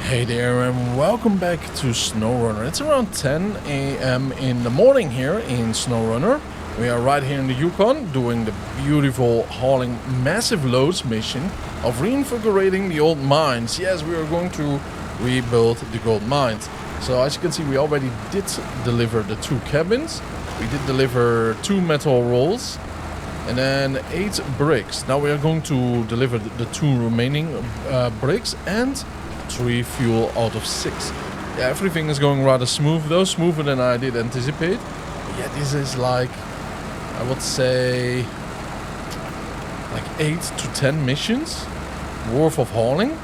Hey there and welcome back to SnowRunner. It's around 10 a.m. in the morning here in SnowRunner. We are right here in the Yukon doing the beautiful hauling massive loads mission of reinvigorating the old mines. Yes, we are going to rebuild the gold mines. So as you can see, we already did deliver the 2 cabins. We did deliver 2 metal rolls and then 8 bricks. Now we are going to deliver the 2 remaining bricks and 3 fuel out of 6. Yeah, everything is going rather smooth though, smoother than I did anticipate. But yeah, this is like, I would say, like 8 to 10 missions worth of hauling.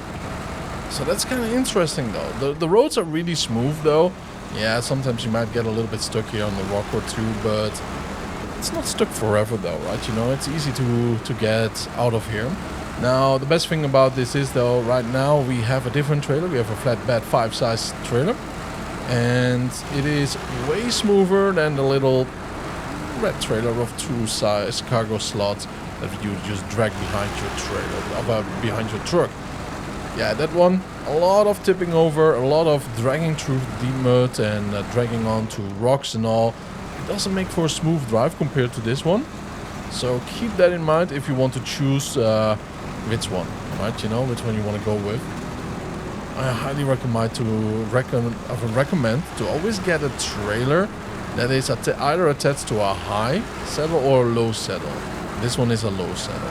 So that's kind of interesting though. The roads are really smooth though. Yeah, sometimes you might get a little bit stuck here on the rock or two, but it's not stuck forever though, right? You know, it's easy to get out of here. Now, the best thing about this is though, right now we have a different trailer. We have a flatbed 5-size trailer. And it is way smoother than the little red trailer of 2-size cargo slots that you just drag behind your trailer, behind your truck. Yeah, that one, a lot of tipping over, a lot of dragging through deep mud and dragging onto rocks and all. It doesn't make for a smooth drive compared to this one. So keep that in mind if you want to choose which one, right? You know, which one you want to go with. I highly recommend to always get a trailer that is either attached to a high saddle or a low saddle. This one is a low saddle.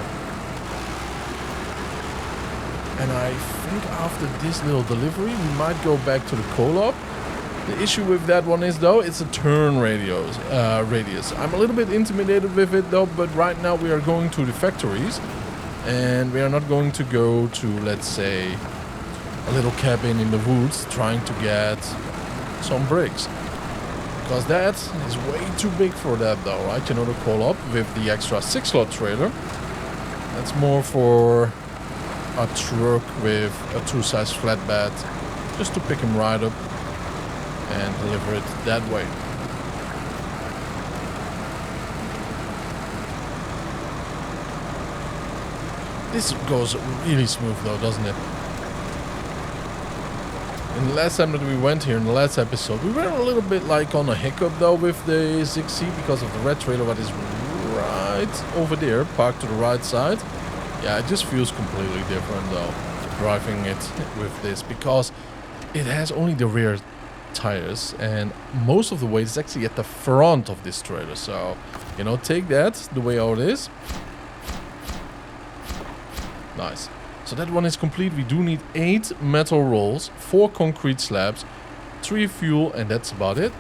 And I think after this little delivery, we might go back to the co-op. The issue with that one is though, it's a turn radius. I'm a little bit intimidated with it though, but right now we are going to the factories. And we are not going to go to, let's say, a little cabin in the woods trying to get some bricks. Because that is way too big for that though, right? You know, the co-op with the extra 6-slot trailer. That's more for a truck with a 2-size flatbed, just to pick him right up and deliver it that way. This goes really smooth though, doesn't it? In the last time that we went here, in the last episode, we were a little bit like on a hiccup though with the 6C because of the red trailer that is right over there, parked to the right side. Yeah, it just feels completely different though, driving it with this, because it has only the rear tires and most of the weight is actually at the front of this trailer. So, you know, take that the way how it is. Nice. So that one is complete. We do need 8 metal rolls, 4 concrete slabs, 3 fuel, and that's about it.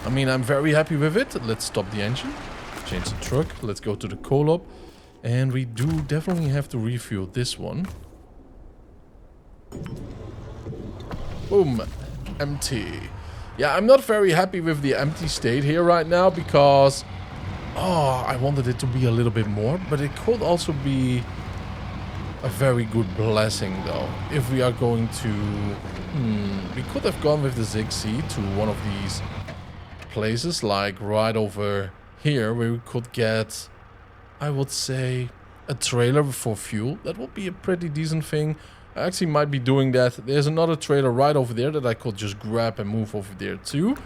I mean, I'm very happy with it. Let's stop the engine, change the truck, let's go to the co-op, and we do definitely have to refuel this one. Boom. Empty. Yeah, I'm not very happy with the empty state here right now because I wanted it to be a little bit more, but it could also be a very good blessing though. If we are going to we could have gone with the 6C to one of these places, like right over here, where we could get, I would say, a trailer for fuel. That would be a pretty decent thing. I actually might be doing that. There's another trailer right over there that I could just grab and move over there too.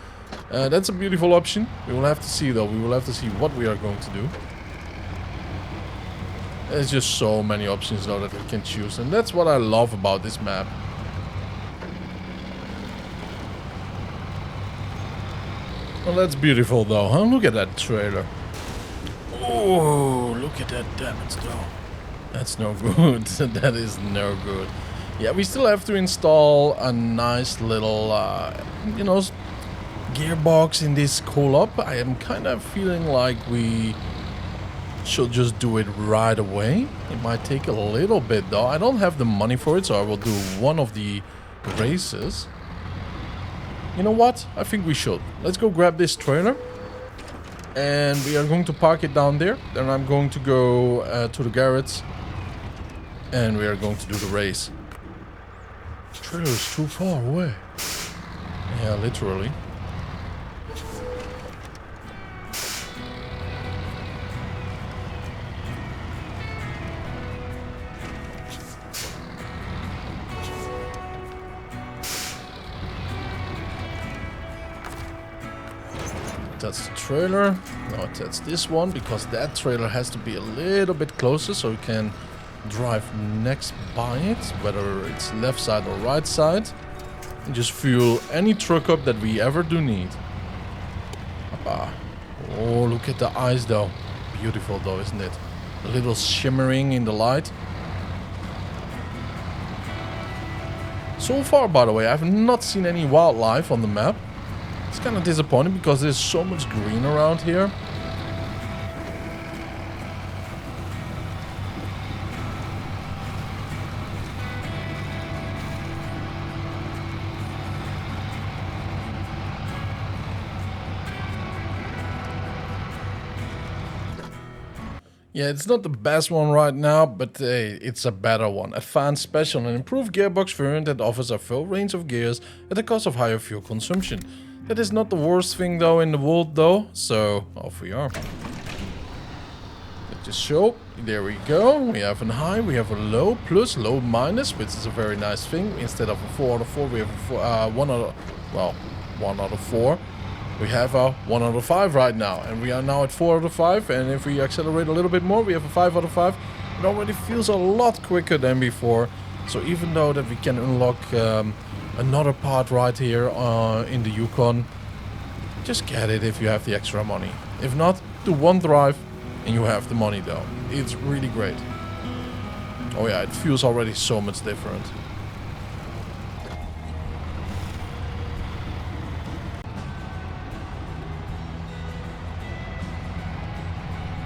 That's a beautiful option. We will have to see though. We will have to see what we are going to do. There's just so many options though that we can choose, and that's what I love about this map. Well, that's beautiful though, huh? Look at that trailer. Oh, look at that damage though. That's no good. That is no good. Yeah, we still have to install a nice little, you know, gearbox in this co-op. I am kind of feeling like we should just do it right away. It might take a little bit though. I don't have the money for it, so I will do one of the races. You know what? I think we should. Let's go grab this trailer. And we are going to park it down there. Then I'm going to go to the garage. And we are going to do the race. The trailer is too far away. Yeah, literally. That's the trailer. No, that's this one, because that trailer has to be a little bit closer so you can drive next by it, whether it's left side or right side, and just fuel any truck up that we ever do need. Oh, look at the eyes though. Beautiful though, isn't it? A little shimmering in the light. So far, by the way, I've not seen any wildlife on the map. It's kind of disappointing because there's so much green around here. Yeah, it's not the best one right now, but hey, it's a better one. Advanced special and improved gearbox variant that offers a full range of gears at the cost of higher fuel consumption. That is not the worst thing though in the world though, so off we are. Let's just show. There we go. We have a high, we have a low, plus, low, minus, which is a very nice thing. Instead of a 4 out of 4, we have a 1 out of 4. We have a 1 out of 5 right now, and we are now at 4 out of 5, and if we accelerate a little bit more, we have a 5 out of 5. It already feels a lot quicker than before, so even though that we can unlock another part right here in the Yukon, just get it if you have the extra money. If not, do one drive and you have the money though. It's really great. Oh yeah, it feels already so much different.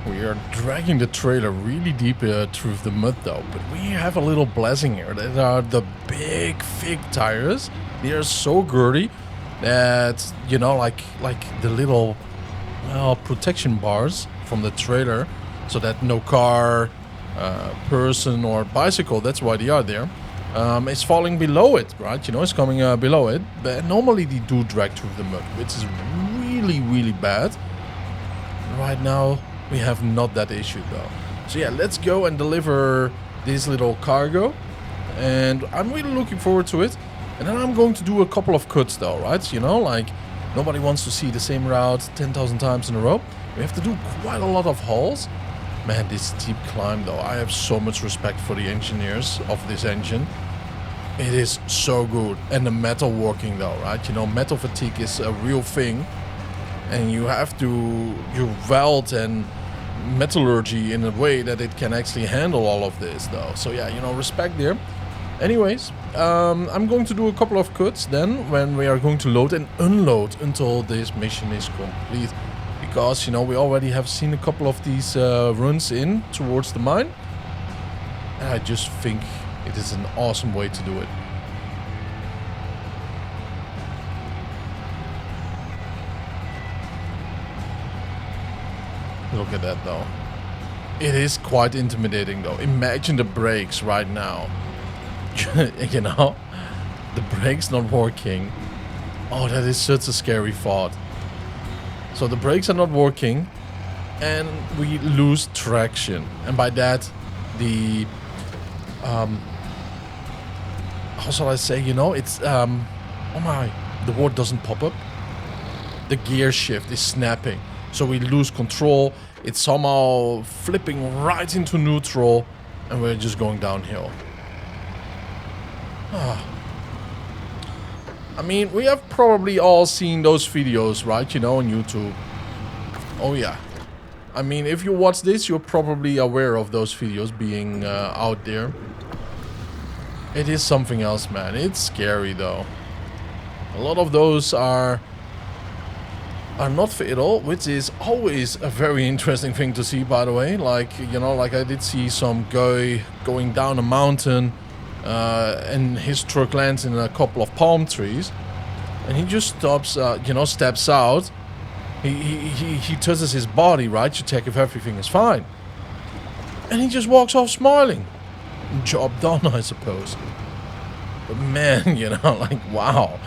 We are dragging the trailer really deep through the mud though, but we have a little blessing here. That are the big, thick tires. They are so girty that, you know, like the little, well, protection bars from the trailer, so that no car, person or bicycle, that's why they are there, is falling below it, right? You know, it's coming below it. But normally they do drag through the mud, which is really, really bad. Right now, we have not that issue though. So yeah, let's go and deliver this little cargo, and I'm really looking forward to it. And then I'm going to do a couple of cuts though, right? You know, like nobody wants to see the same route 10,000 times in a row. We have to do quite a lot of hauls. Man, this steep climb though, I have so much respect for the engineers of this engine. It is so good. And the metal working though, right? You know, metal fatigue is a real thing, and you have to weld and metallurgy in a way that it can actually handle all of this though. So yeah, you know, respect there. Anyways, I'm going to do a couple of cuts then when we are going to load and unload until this mission is complete, because, you know, we already have seen a couple of these runs in towards the mine, and I just think it is an awesome way to do it. Look at that though. It is quite intimidating though. Imagine the brakes right now. You know, the brakes not working. Oh, that is such a scary thought. So the brakes are not working, and we lose traction, and by that the how shall I say, you know, it's oh my, the word doesn't pop up. The gear shift is snapping. So we lose control, it's somehow flipping right into neutral, and we're just going downhill. I mean, we have probably all seen those videos, right? You know, on YouTube. Oh yeah. I mean, if you watch this, you're probably aware of those videos being out there. It is something else, man. It's scary though. A lot of those are not fatal, which is always a very interesting thing to see, by the way. Like, you know, like I did see some guy going down a mountain, and his truck lands in a couple of palm trees, and he just stops, you know, steps out. He touches his body, right, to check if everything is fine, and he just walks off smiling. Job done, I suppose. But man, you know, like, wow.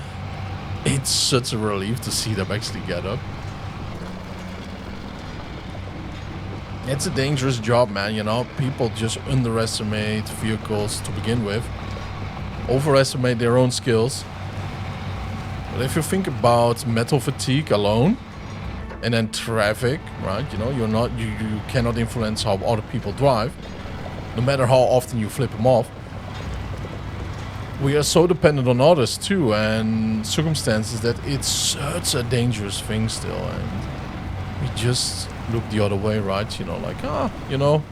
It's such a relief to see them actually get up. It's a dangerous job, man, you know. People just underestimate vehicles to begin with. Overestimate their own skills. But if you think about metal fatigue alone, And then traffic, right? You know, you cannot influence how other people drive, no matter how often you flip them off. We are so dependent on others too, and circumstances, that it's such a dangerous thing still, and we just look the other way, right? You know, like, you know,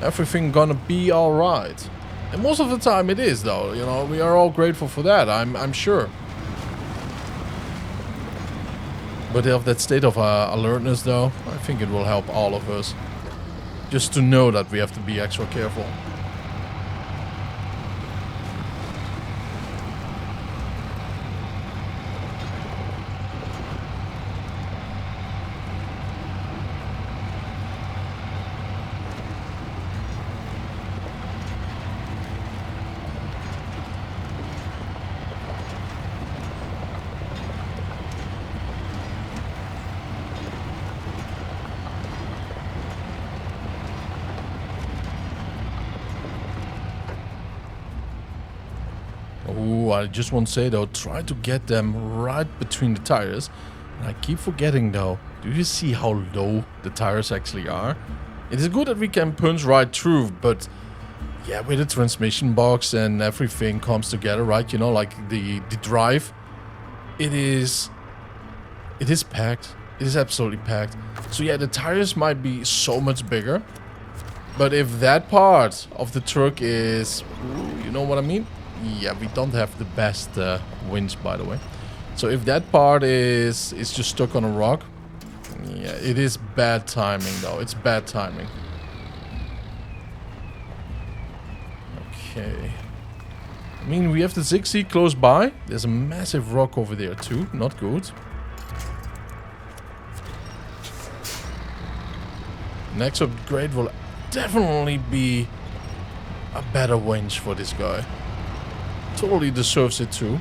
everything gonna be all right. And most of the time it is, though. You know, we are all grateful for that, I'm sure. But of that state of alertness, though, I think it will help all of us. Just to know that we have to be extra careful. Oh, I just want to say though, try to get them right between the tires. And I keep forgetting though, do you see how low the tires actually are? It is good that we can punch right through, but yeah, with the transmission box and everything comes together, right? You know, like the drive, it is packed. It is absolutely packed. So yeah, the tires might be so much bigger. But if that part of the truck is, you know what I mean? Yeah, we don't have the best winch, by the way. So if that part is just stuck on a rock, yeah, it is bad timing though. It's bad timing. Okay. I mean, we have the Zixi close by. There's a massive rock over there too. Not good. Next upgrade will definitely be a better winch for this guy. Totally deserves it too.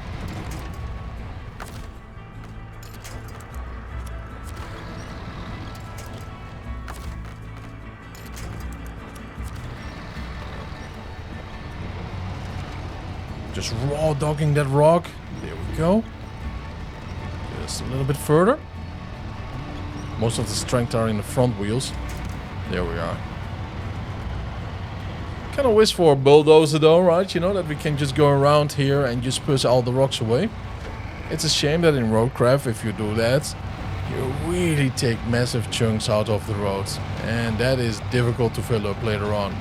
Just raw dogging that rock. There we go. Just a little bit further. Most of the strength are in the front wheels. There we are. Kind of wish for a bulldozer though, right? You know, that we can just go around here and just push all the rocks away. It's a shame that in roadcraft, if you do that, you really take massive chunks out of the roads. And that is difficult to fill up later on.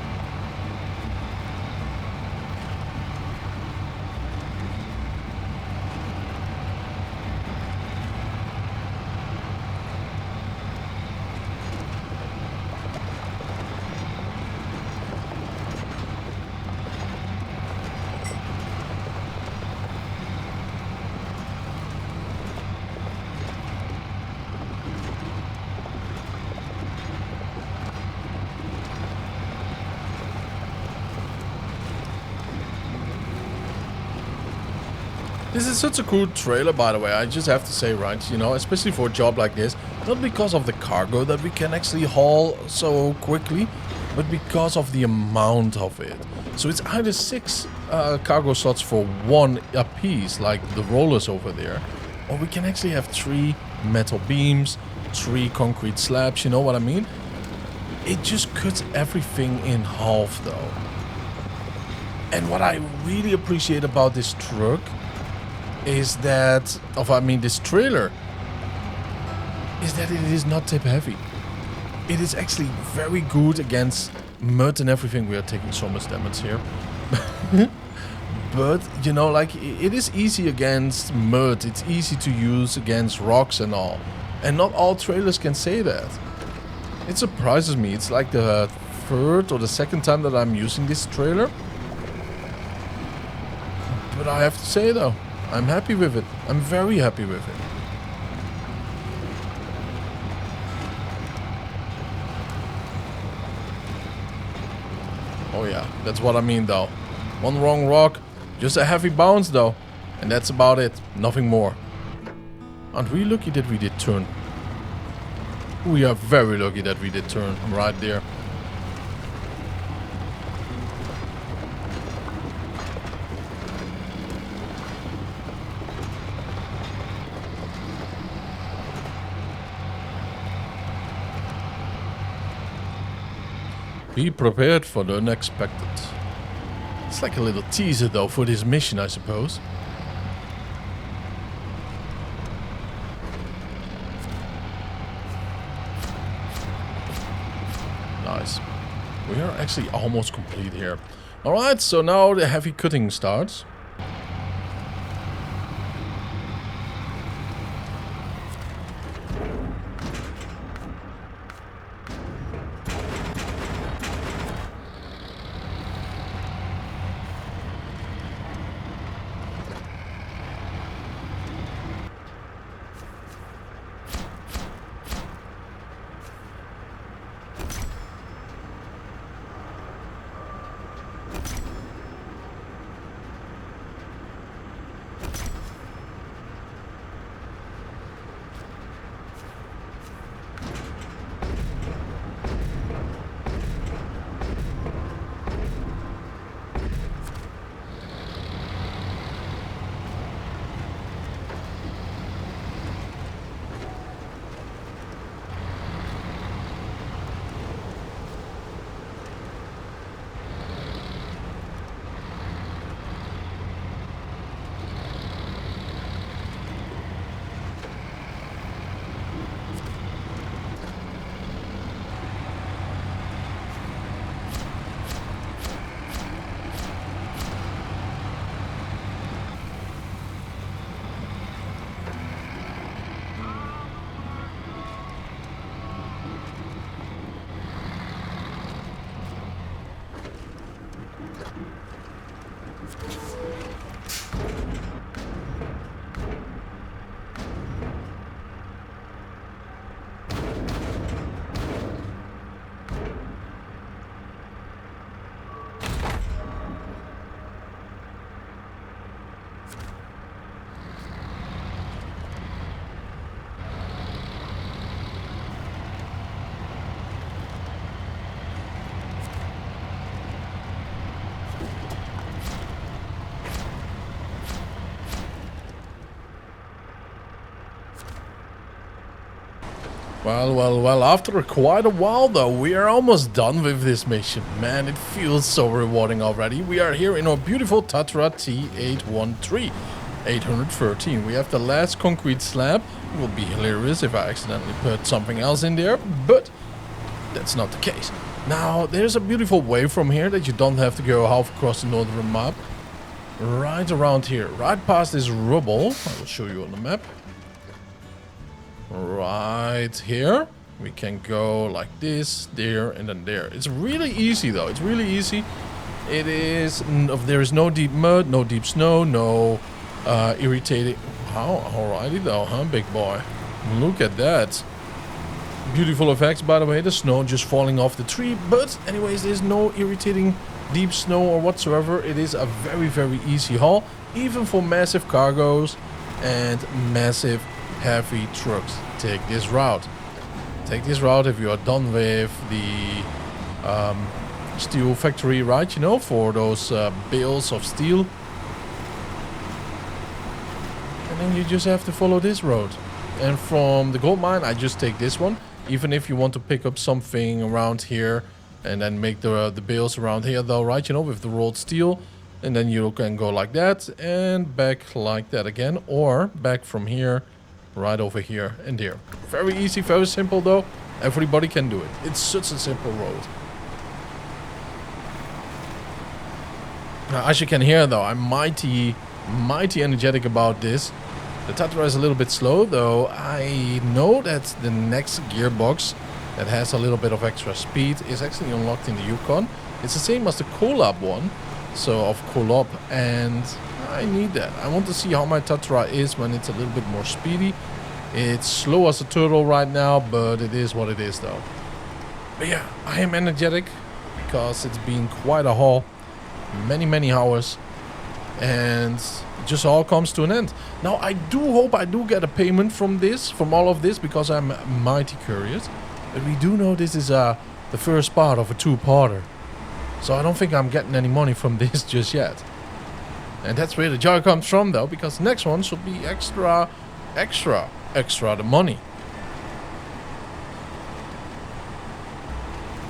This is such a cool trailer, by the way, I just have to say, right? You know, especially for a job like this. Not because of the cargo that we can actually haul so quickly, but because of the amount of it. So it's either 6 cargo slots for 1 a piece, like the rollers over there. Or we can actually have 3 metal beams, 3 concrete slabs, you know what I mean? It just cuts everything in half, though. And what I really appreciate about this truck is that, this trailer, is that it is not tip heavy. It is actually very good against mud and everything. We are taking so much damage here. But, you know, like, it is easy against mud. It's easy to use against rocks and all. And not all trailers can say that. It surprises me. It's like the 3rd or the 2nd time that I'm using this trailer. But I have to say, though, I'm happy with it. I'm very happy with it. Oh yeah, that's what I mean though. One wrong rock, just a heavy bounce though. And that's about it, nothing more. Aren't we lucky that we did turn? We are very lucky that we did turn right there. Be prepared for the unexpected. It's like a little teaser though for this mission, I suppose. Nice. We are actually almost complete here. Alright, so now the heavy cutting starts. Well, after quite a while though, we are almost done with this mission. Man, it feels so rewarding already. We are here in our beautiful Tatra T813, 813. We have the last concrete slab. It would be hilarious if I accidentally put something else in there, but that's not the case. Now, there's a beautiful way from here that you don't have to go half across the northern map. Right around here, right past this rubble. I will show you on the map. Right here, we can go like this, there, and then there. It's really easy though. It's really easy. It is. There is no deep mud, no deep snow, no irritating. How? Alrighty though, huh, big boy? Look at that. Beautiful effects, by the way. The snow just falling off the tree. But anyways, there's no irritating deep snow or whatsoever. It is a very, very easy haul, even for massive cargoes and massive heavy trucks. Take this route. Take this route if you are done with the steel factory, right? You know, for those bales of steel. And then you just have to follow this road. And from the gold mine, I just take this one. Even if you want to pick up something around here and then make the bales around here though, right? You know, with the rolled steel. And then you can go like that and back like that again. Or back from here, right over here and there. Very easy, very simple though. Everybody can do it. It's such a simple road. Now, as you can hear though, I'm mighty energetic about this. The Tatra is a little bit slow though. I know that the next gearbox that has a little bit of extra speed is actually unlocked in the Yukon. It's the same as the Colab one. So of Colab, and I need that. I want to see how my Tatra is when it's a little bit more speedy. It's slow as a turtle right now, but it is what it is though. But yeah, I am energetic because it's been quite a haul. Many hours. And it just all comes to an end. Now I do hope I do get a payment from this, from all of this, because I'm mighty curious. But we do know this is the first part of a two-parter. So I don't think I'm getting any money from this just yet. And that's where the joy comes from though, because the next one should be extra the money.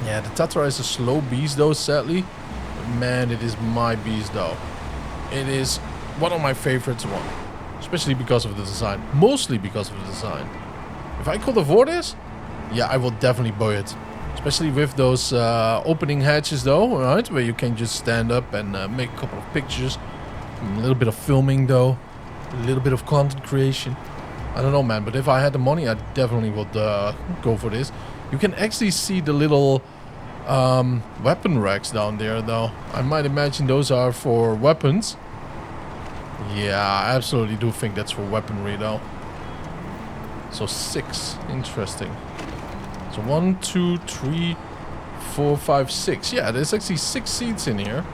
Yeah, the Tatra is a slow beast though, sadly. But man, it is my beast though. It is one of my favorites one. Especially because of the design. Mostly because of the design. If I could afford this, yeah, I will definitely buy it. Especially with those opening hatches though, right? Where you can just stand up and make a couple of pictures. A little bit of filming though. A little bit of content creation. I don't know, man, but if I had the money, I definitely would go for this. You can actually see the little weapon racks down there, though. I might imagine those are for weapons. Yeah, I absolutely do think that's for weaponry, though. So 6. Interesting. So 1, 2, 3, 4, 5, 6. Yeah, there's actually 6 seats in here.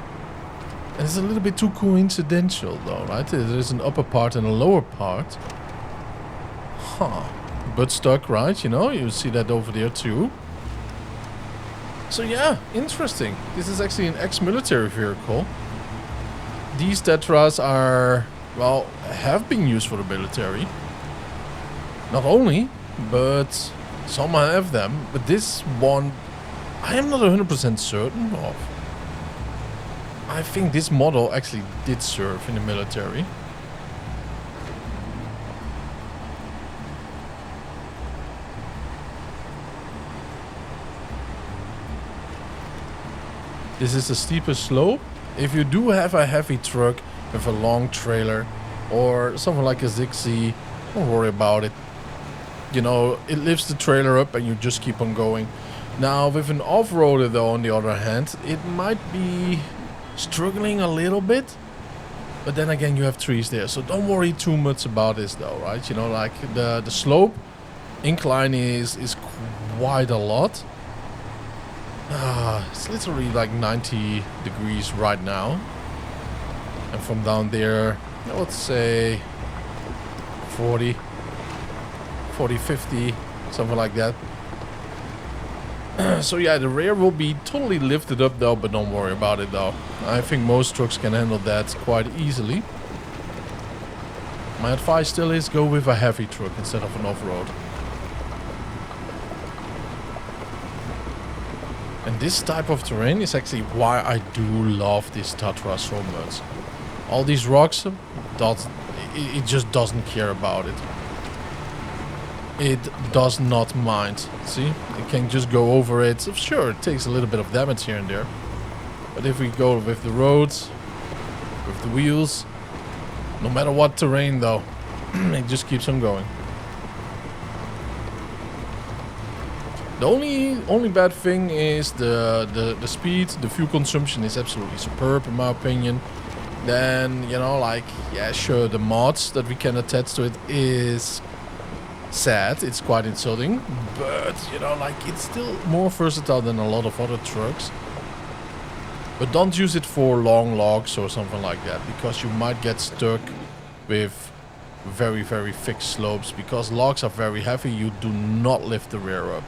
And it's a little bit too coincidental, though, right? There's an upper part and a lower part. Huh. Butt stuck, right? You know, you see that over there too. So yeah, interesting. This is actually an ex-military vehicle. These Tetras are, well, have been used for the military. Not only, but some have them. But this one, I am not 100% certain of. I think this model actually did serve in the military. This is the steepest slope. If you do have a heavy truck with a long trailer or something like a Zixi, don't worry about it. You know, it lifts the trailer up and you just keep on going. Now, with an off-roader though, on the other hand, it might be struggling a little bit. But then again, you have trees there, so don't worry too much about this though, right? You know, like the slope incline is quite a lot. It's literally like 90 degrees right now. And from down there, let's say 40, 50, something like that. So yeah, the rear will be totally lifted up though, but don't worry about it though. I think most trucks can handle that quite easily. My advice still is go with a heavy truck instead of an off-road. And this type of terrain is actually why I do love this Tatra so much. All these rocks, it just doesn't care about it. It does not mind. See? It can just go over it. Sure, it takes a little bit of damage here and there. But if we go with the roads, with the wheels, no matter what terrain though, it just keeps on going. The only bad thing is the speed. The fuel consumption is absolutely superb in my opinion. Then, you know, like, yeah, sure, the mods that we can attach to it is sad. It's quite insulting. But, you know, like, it's still more versatile than a lot of other trucks. But don't use it for long logs or something like that, because you might get stuck with very, very thick slopes. Because logs are very heavy, you do not lift the rear up.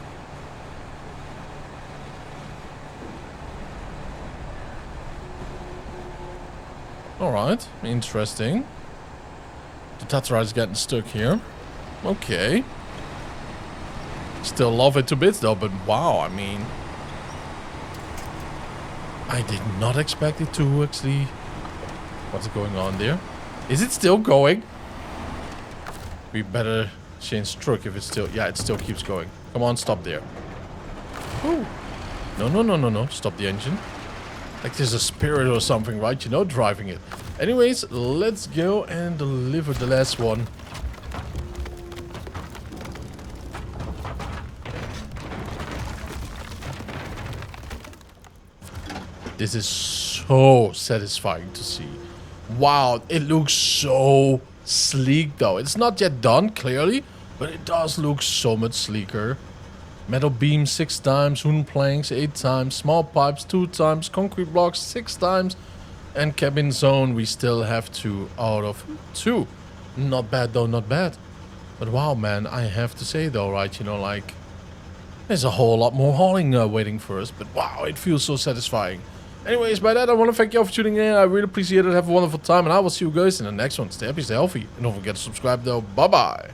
Alright, interesting. The Tatra is getting stuck here. Okay. Still love it to bits though, but wow, I mean... I did not expect it to actually... What's going on there? Is it still going? We better change truck if it's still... Yeah, it still keeps going. Come on, stop there. Ooh. No. Stop the engine. Like there's a spirit or something, right? You know, driving it. Anyways, let's go and deliver the last one. This is so satisfying to see. Wow, it looks so sleek though. It's not yet done, clearly, but it does look so much sleeker. Metal beams 6 times, wooden planks 8 times, small pipes 2 times, concrete blocks 6 times, and cabin zone we still have 2 out of 2. Not bad though, not bad. But wow, man, I have to say though, right, you know, like, there's a whole lot more hauling waiting for us, but wow, it feels so satisfying. Anyways, by that, I want to thank you all for tuning in. I really appreciate it. Have a wonderful time, and I will see you guys in the next one. Stay happy, stay healthy, and don't forget to subscribe though. Bye-bye.